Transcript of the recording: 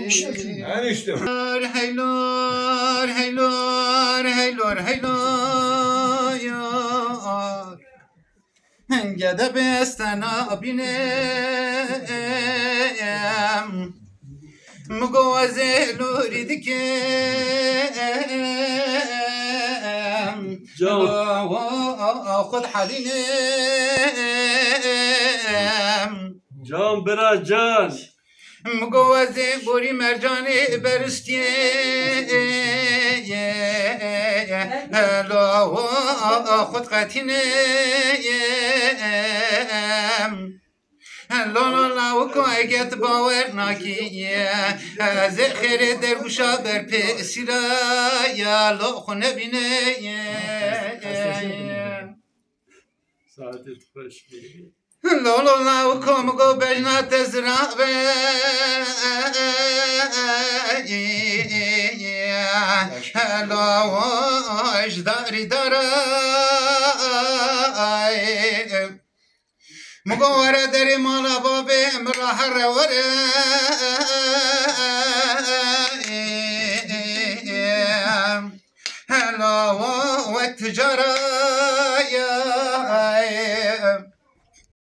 Enişte. Heylor heylor heylor heylor Gede bestana binem Mugawze lori dikem خذ حالينم جان برا جان مگوزه بوری مرجانی برستی لا خود قتینه لا لا لا وکو اگت باور ناکی زخیر دروشا بر پیسیرا یا لا خونه بینه ساعتت خوش بید لا لا لا وكم قو بجنا تزرع لا واش داري دراي مقورة دري مالا بابي مراح الروري لا والتجارة